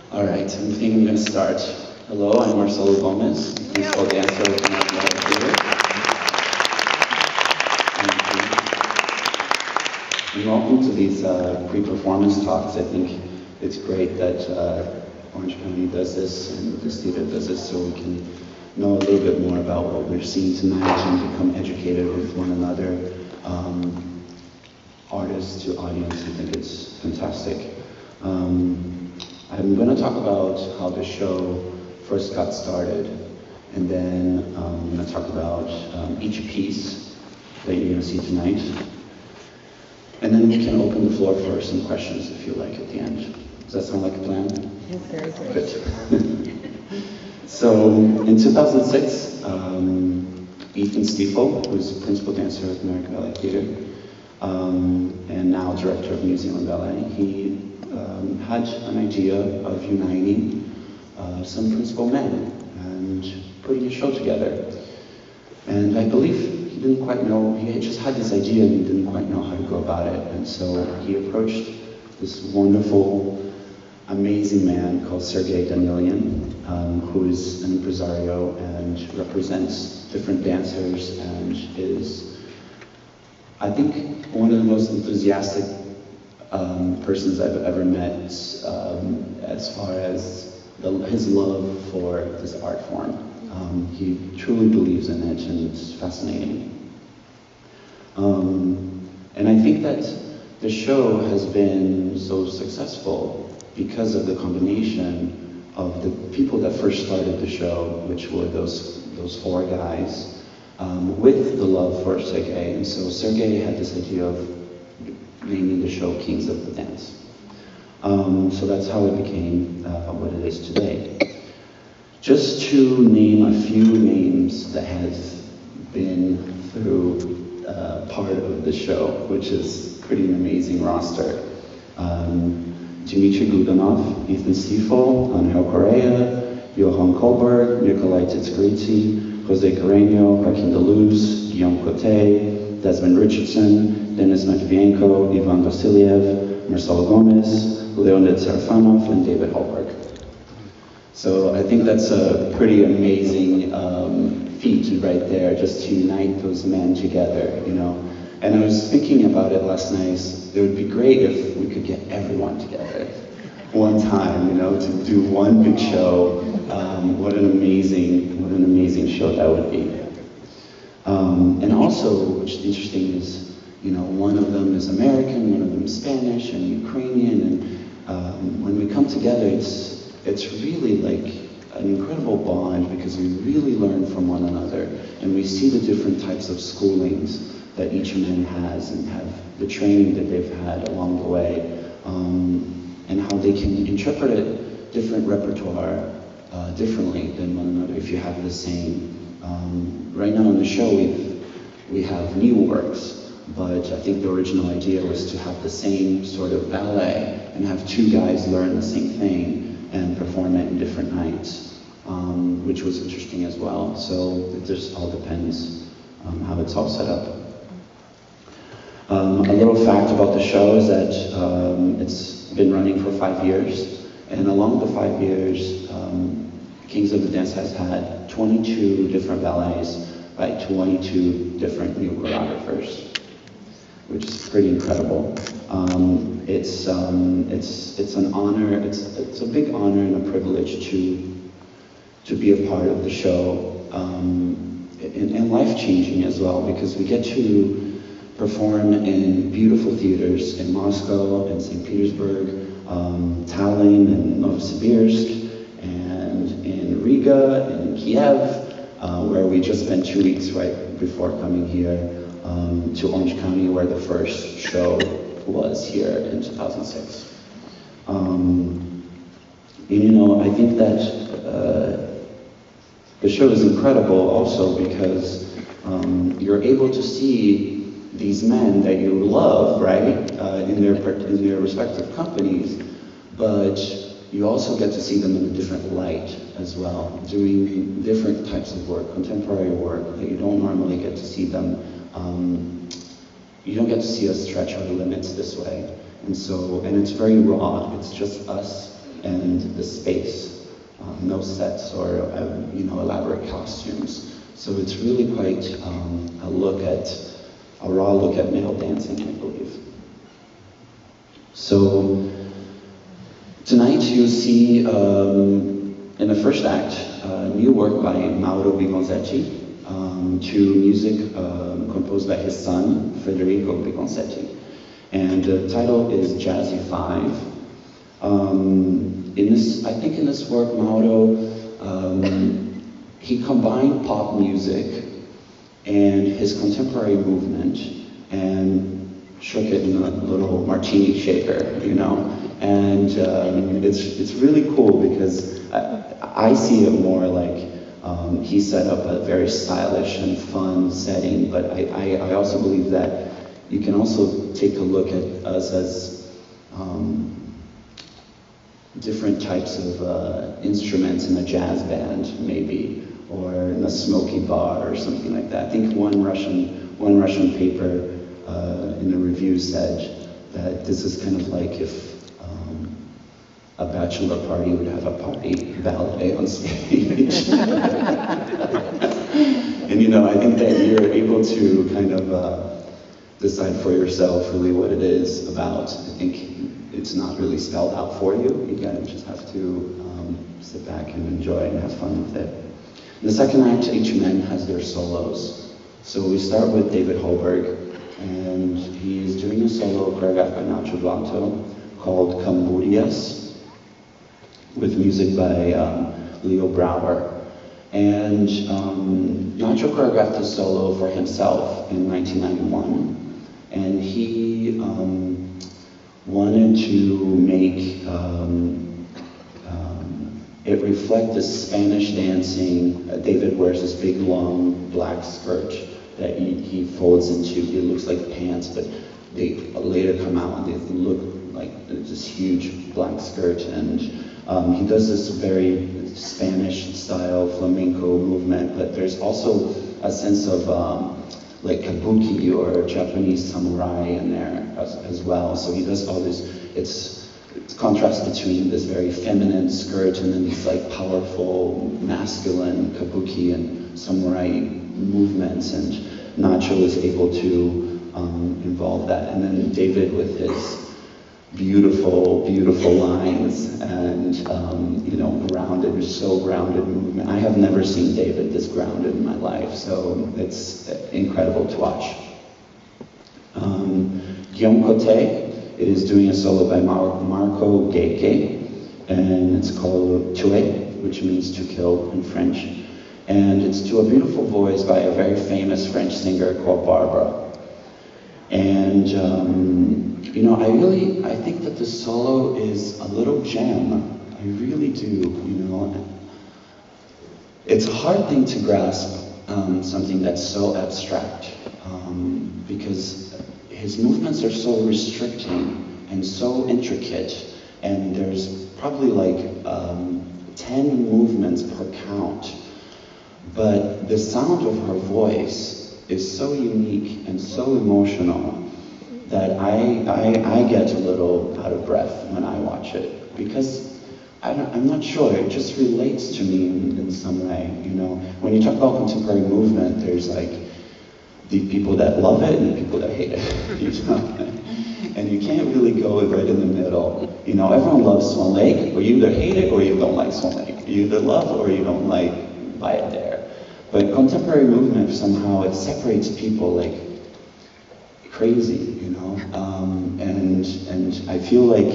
All right, I think I'm going to start. Hello, I'm Marcelo Gomes, principal dancer with the National Ballet. And welcome to these pre-performance talks. I think it's great that Orange County does this and this theater does this so we can know a little bit more about what we're seeing tonight and become educated with one another. Artists to audience, I think it's fantastic. I'm going to talk about how the show first got started, and then I'm going to talk about each piece that you're going to see tonight. And then we can open the floor for some questions if you like at the end. Does that sound like a plan? Yes, very good. So in 2006, Ethan Stiefel, who's principal dancer at American Ballet Theater, and now director of New Zealand Ballet, he had an idea of uniting some principal men and putting a show together. And I believe he didn't quite know, he had just had this idea and he didn't quite know how to go about it. And so he approached this wonderful, amazing man called Sergei Danilian, who is an impresario and represents different dancers and is, I think, one of the most enthusiastic persons I've ever met as far as his love for this art form. He truly believes in it and it's fascinating. And I think that the show has been so successful because of the combination of the people that first started the show, which were those four guys, with the love for Sergei. And so Sergei had this idea of naming the show Kings of the Dance. So that's how it became what it is today. Just to name a few names that have been through part of the show, which is pretty an amazing roster. Dmitry Gudanov, Ethan Stiefel, Angel Correa, Johan Kolberg, Nikolai Titsgritsi, Jose Carreño, Joaquin Deleuze, Guillaume Cote, Desmond Richardson, Denis Matvienko, Ivan Vasiliev, Marcelo Gomes, Leonid Serafanov, and David Holberg. So I think that's a pretty amazing feat right there, just to unite those men together, you know. And I was thinking about it last night. It would be great if we could get everyone together one time, you know, to do one big show. What an amazing show that would be. And also, which is interesting is, you know, one of them is American, one of them is Spanish and Ukrainian, and when we come together, it's really like an incredible bond because we really learn from one another, and we see the different types of schoolings that each man has and have the training that they've had along the way, and how they can interpret it, different repertoire differently than one another if you have the same. Right now in the show we have new works, but I think the original idea was to have the same sort of ballet and have two guys learn the same thing and perform it in different nights, which was interesting as well. So it just all depends how it's all set up. A little fact about the show is that it's been running for 5 years, and along the 5 years, Kings of the Dance has had 22 different ballets by 22 different new choreographers, which is pretty incredible. It's an honor. It's a big honor and a privilege to be a part of the show, and life-changing as well, because we get to perform in beautiful theaters in Moscow and St. Petersburg, Tallinn and Novosibirsk, and in Riga and Kiev, where we just spent 2 weeks right before coming here to Orange County, where the first show was here in 2006. And you know, I think that the show is incredible also because you're able to see these men that you love, right, in their respective companies, but you also get to see them in a different light as well, doing different types of work, contemporary work that you don't normally get to see them. You don't get to see us stretch our limits this way. And it's very raw. It's just us and the space. No sets or elaborate costumes. So it's really quite a raw look at male dancing, I believe. So tonight you'll see in the first act new work by Mauro Bigonzetti to music composed by his son Federico Bigonzetti, and the title is Jazzy 5. In this work, Mauro he combined pop music and his contemporary movement and shook it in a little martini shaker, and it's really cool because I see it more like he set up a very stylish and fun setting, but I also believe that you can also take a look at us as different types of instruments in a jazz band, maybe, or in a smoky bar or something like that. I think one Russian paper in the review said that this is kind of like if a bachelor party would have a party ballet on stage. And I think that you're able to kind of decide for yourself really what it is about. I think it's not really spelled out for you. You gotta just have to sit back and enjoy and have fun with it. In the second act, each man has their solos. So we start with David Holberg, and he's doing a solo choreographed by Lobato called Camburias, with music by Leo Brouwer. And Nacho choreographed a solo for himself in 1991, and he wanted to make it reflect the Spanish dancing. David wears this big long black skirt that he folds into. It looks like pants, but they later come out and they look like this huge black skirt. And he does this very Spanish style flamenco movement, but there's also a sense of like kabuki or Japanese samurai in there as well. So he does all this, it's contrast between this very feminine skirt and then these like powerful masculine kabuki and samurai movements, and Nacho is able to involve that. And then David with his beautiful, beautiful lines and grounded, so grounded movement. I have never seen David this grounded in my life, so it's incredible to watch. Guillaume Cote is doing a solo by Marco Geke, and it's called Tuer, which means to kill in French. And it's to a beautiful voice by a very famous French singer called Barbara. And I think that the solo is a little gem. I really do, It's a hard thing to grasp, something that's so abstract, because his movements are so restricting and so intricate, and there's probably like 10 movements per count. But the sound of her voice is so unique and so emotional that I get a little out of breath when I watch it, because I'm not sure, it just relates to me in some way, When you talk about contemporary movement, there's like the people that love it and the people that hate it, And you can't really go right in the middle. Everyone loves Swan Lake, or you either hate it or you don't like Swan Lake. You either love or you don't like Buy It There. But contemporary movement, somehow, it separates people like crazy, and I feel like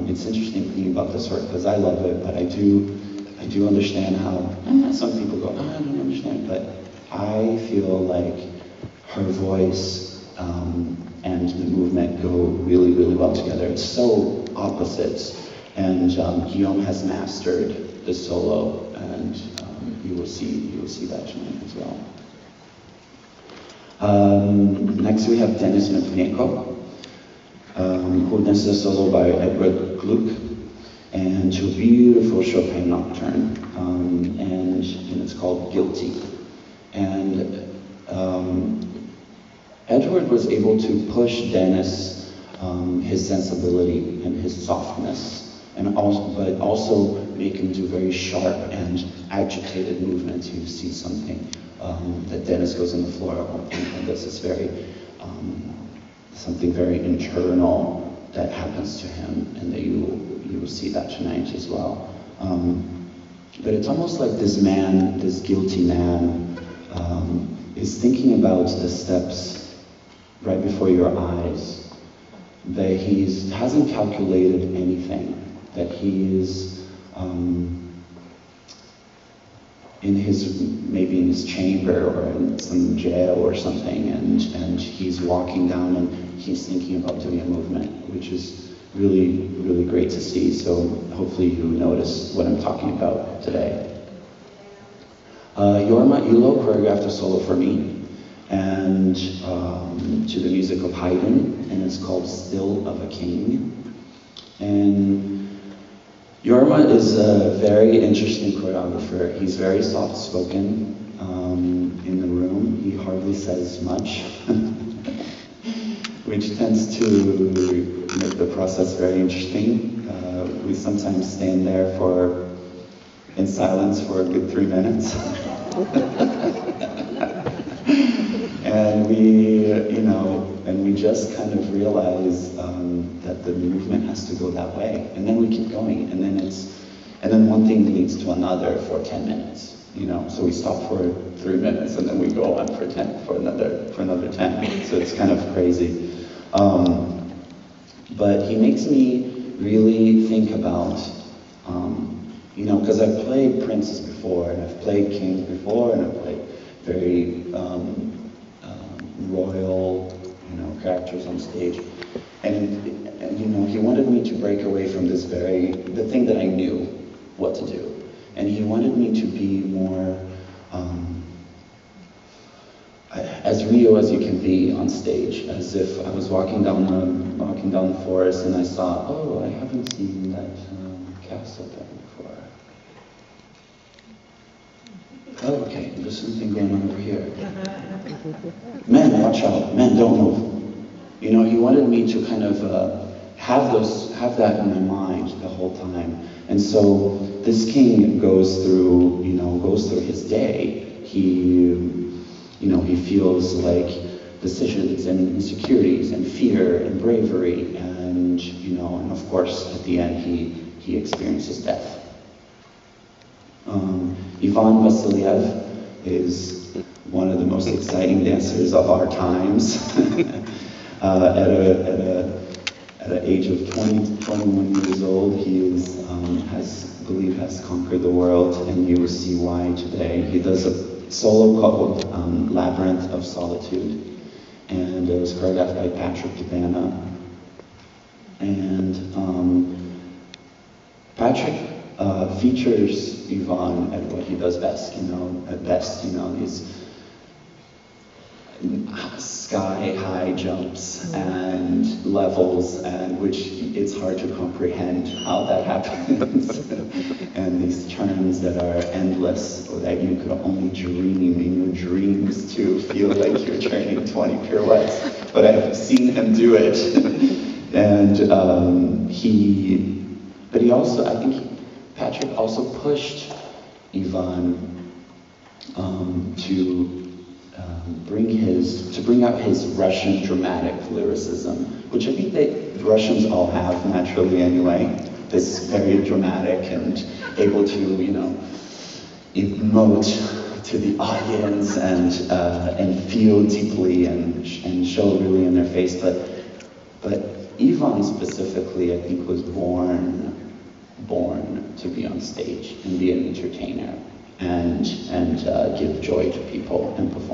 it's interesting thinking about this work because I love it, but I do understand how some people go, I don't understand, but I feel like her voice and the movement go really, really well together. It's so opposites, and Guillaume has mastered the solo, and you will see that tonight as well. Next we have Denis Matvienko, who dances a solo by Edward Gluck, and to a beautiful Chopin nocturne, and it's called Guilty. And Edward was able to push Denis, his sensibility and his softness, and also make him do very sharp and agitated movements. You see something that Dennis goes on the floor at one point, and this is very something very internal that happens to him, and that you will see that tonight as well. But it's almost like this man, this guilty man, is thinking about the steps right before your eyes, that he hasn't calculated anything, that he is maybe in his chamber or in some jail or something, and he's walking down and he's thinking about doing a movement, which is really, really great to see. So hopefully you notice what I'm talking about today. Jorma Ilo choreographed a solo for me, and to the music of Haydn, and it's called Still of a King. And Jorma is a very interesting choreographer. He's very soft-spoken in the room. He hardly says much, which tends to make the process very interesting. We sometimes stand there in silence for a good 3 minutes. And we just kind of realize that the movement has to go that way, and then we keep going, and then one thing leads to another for 10 minutes, So we stop for 3 minutes, and then we go on for another 10. So it's kind of crazy. But he makes me really think about, because I've played princes before, and I've played kings before, and I've played very royal, characters on stage. And he wanted me to break away from the thing that I knew what to do. And he wanted me to be more as real as you can be on stage, as if I was walking down the forest and I saw, oh, I haven't seen that castle there before. Oh, okay, there's something going on over here. Men, watch out. Men, don't move. He wanted me to kind of have that in my mind the whole time. And so this king goes through his day. He feels like decisions and insecurities and fear and bravery, and of course at the end he experiences death. Ivan Vasilyev is one of the most exciting dancers of our times. At an age of 21 years old, he has conquered the world, and you will see why today. He does a solo called Labyrinth of Solitude, and it was choreographed by Patrick Cabana. And Patrick features Ivan at what he does best, these sky-high jumps and levels, and which it's hard to comprehend how that happens. And these turns that are endless, or that you could only dream in your dreams to feel like you're turning 20 pirouettes. But I've seen him do it. And Patrick also pushed Ivan to bring out his Russian dramatic lyricism, which I think that Russians all have naturally anyway. This very dramatic and able to, emote to the audience and feel deeply and show really in their face. But Ivan specifically, I think, was born to be on stage and be an entertainer and give joy to people and perform.